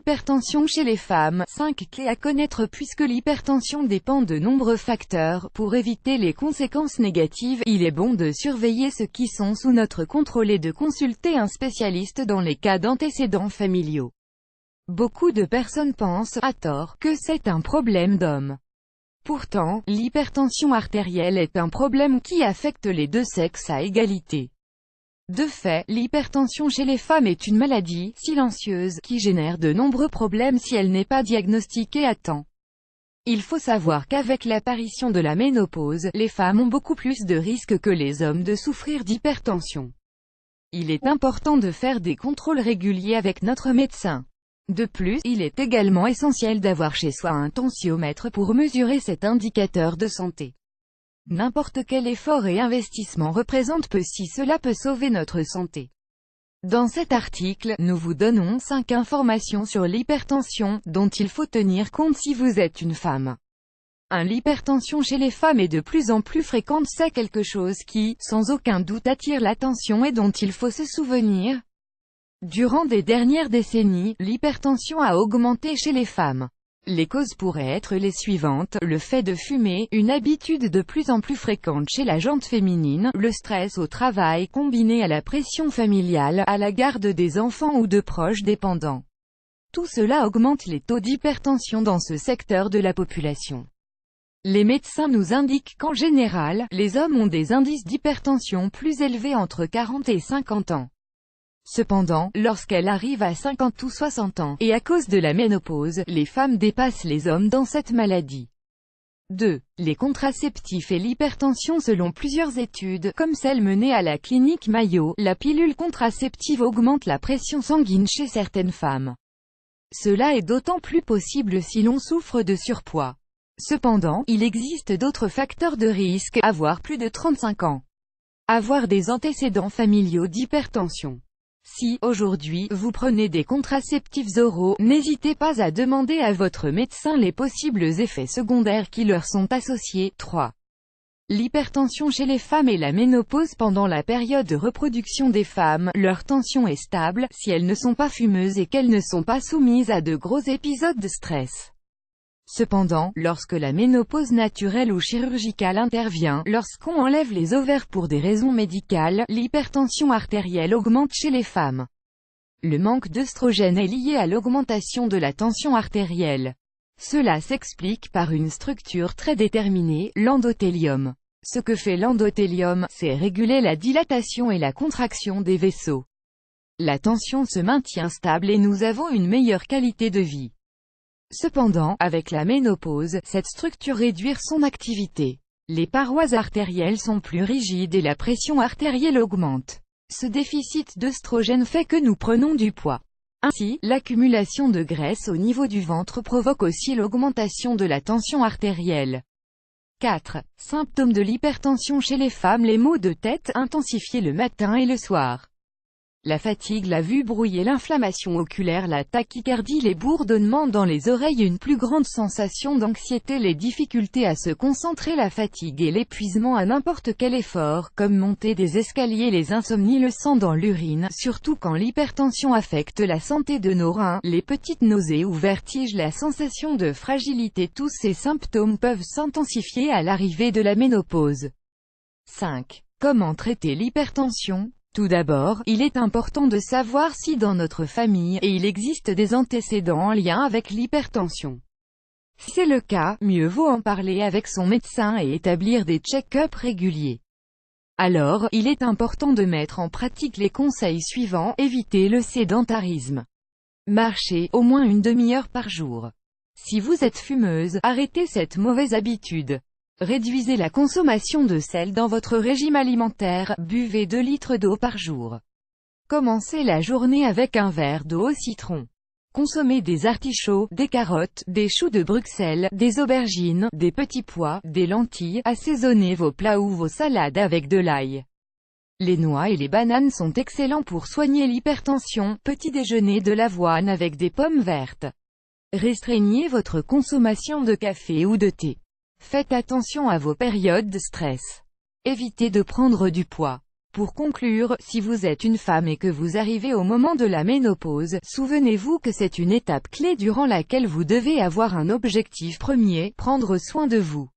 l'hypertension chez les femmes. 5 clés à connaître. Puisque l'hypertension dépend de nombreux facteurs, pour éviter les conséquences négatives, il est bon de surveiller ceux qui sont sous notre contrôle et de consulter un spécialiste dans les cas d'antécédents familiaux. Beaucoup de personnes pensent, à tort, que c'est un problème d'homme. Pourtant, l'hypertension artérielle est un problème qui affecte les deux sexes à égalité. De fait, l'hypertension chez les femmes est une maladie silencieuse qui génère de nombreux problèmes si elle n'est pas diagnostiquée à temps. Il faut savoir qu'avec l'apparition de la ménopause, les femmes ont beaucoup plus de risques que les hommes de souffrir d'hypertension. Il est important de faire des contrôles réguliers avec notre médecin. De plus, il est également essentiel d'avoir chez soi un tensiomètre pour mesurer cet indicateur de santé. N'importe quel effort et investissement représente peu si cela peut sauver notre santé. Dans cet article, nous vous donnons 5 informations sur l'hypertension, dont il faut tenir compte si vous êtes une femme. L'hypertension chez les femmes est de plus en plus fréquente. C'est quelque chose qui, sans aucun doute, attire l'attention et dont il faut se souvenir. Durant des dernières décennies, l'hypertension a augmenté chez les femmes. Les causes pourraient être les suivantes: le fait de fumer, une habitude de plus en plus fréquente chez la gente féminine, le stress au travail combiné à la pression familiale, à la garde des enfants ou de proches dépendants. Tout cela augmente les taux d'hypertension dans ce secteur de la population. Les médecins nous indiquent qu'en général, les hommes ont des indices d'hypertension plus élevés entre 40 et 50 ans. Cependant, lorsqu'elle arrive à 50 ou 60 ans, et à cause de la ménopause, les femmes dépassent les hommes dans cette maladie. 2. Les contraceptifs et l'hypertension. Selon plusieurs études, comme celle menée à la clinique Mayo, la pilule contraceptive augmente la pression sanguine chez certaines femmes. Cela est d'autant plus possible si l'on souffre de surpoids. Cependant, il existe d'autres facteurs de risque: avoir plus de 35 ans, avoir des antécédents familiaux d'hypertension. Si, aujourd'hui, vous prenez des contraceptifs oraux, n'hésitez pas à demander à votre médecin les possibles effets secondaires qui leur sont associés. 3. L'hypertension chez les femmes et la ménopause. Pendant la période de reproduction des femmes, leur tension est stable, si elles ne sont pas fumeuses et qu'elles ne sont pas soumises à de gros épisodes de stress. Cependant, lorsque la ménopause naturelle ou chirurgicale intervient, lorsqu'on enlève les ovaires pour des raisons médicales, l'hypertension artérielle augmente chez les femmes. Le manque d'œstrogène est lié à l'augmentation de la tension artérielle. Cela s'explique par une structure très déterminée, l'endothélium. Ce que fait l'endothélium, c'est réguler la dilatation et la contraction des vaisseaux. La tension se maintient stable et nous avons une meilleure qualité de vie. Cependant, avec la ménopause, cette structure réduit son activité. Les parois artérielles sont plus rigides et la pression artérielle augmente. Ce déficit d'œstrogène fait que nous prenons du poids. Ainsi, l'accumulation de graisse au niveau du ventre provoque aussi l'augmentation de la tension artérielle. 4. Symptômes de l'hypertension chez les femmes. Les maux de tête intensifiés le matin et le soir. La fatigue, la vue brouillée, l'inflammation oculaire, la tachycardie, les bourdonnements dans les oreilles, une plus grande sensation d'anxiété, les difficultés à se concentrer, la fatigue et l'épuisement à n'importe quel effort, comme monter des escaliers, les insomnies, le sang dans l'urine, surtout quand l'hypertension affecte la santé de nos reins, les petites nausées ou vertiges, la sensation de fragilité. Tous ces symptômes peuvent s'intensifier à l'arrivée de la ménopause. 5. Comment traiter l'hypertension? Tout d'abord, il est important de savoir si dans notre famille, et il existe des antécédents en lien avec l'hypertension. Si c'est le cas, mieux vaut en parler avec son médecin et établir des check-ups réguliers. Alors, il est important de mettre en pratique les conseils suivants: éviter le sédentarisme. Marchez, au moins une demi-heure par jour. Si vous êtes fumeuse, arrêtez cette mauvaise habitude. Réduisez la consommation de sel dans votre régime alimentaire, buvez 2 litres d'eau par jour. Commencez la journée avec un verre d'eau au citron. Consommez des artichauts, des carottes, des choux de Bruxelles, des aubergines, des petits pois, des lentilles. Assaisonnez vos plats ou vos salades avec de l'ail. Les noix et les bananes sont excellents pour soigner l'hypertension. Petit déjeuner, de l'avoine avec des pommes vertes. Restreignez votre consommation de café ou de thé. Faites attention à vos périodes de stress. Évitez de prendre du poids. Pour conclure, si vous êtes une femme et que vous arrivez au moment de la ménopause, souvenez-vous que c'est une étape clé durant laquelle vous devez avoir un objectif premier, prendre soin de vous.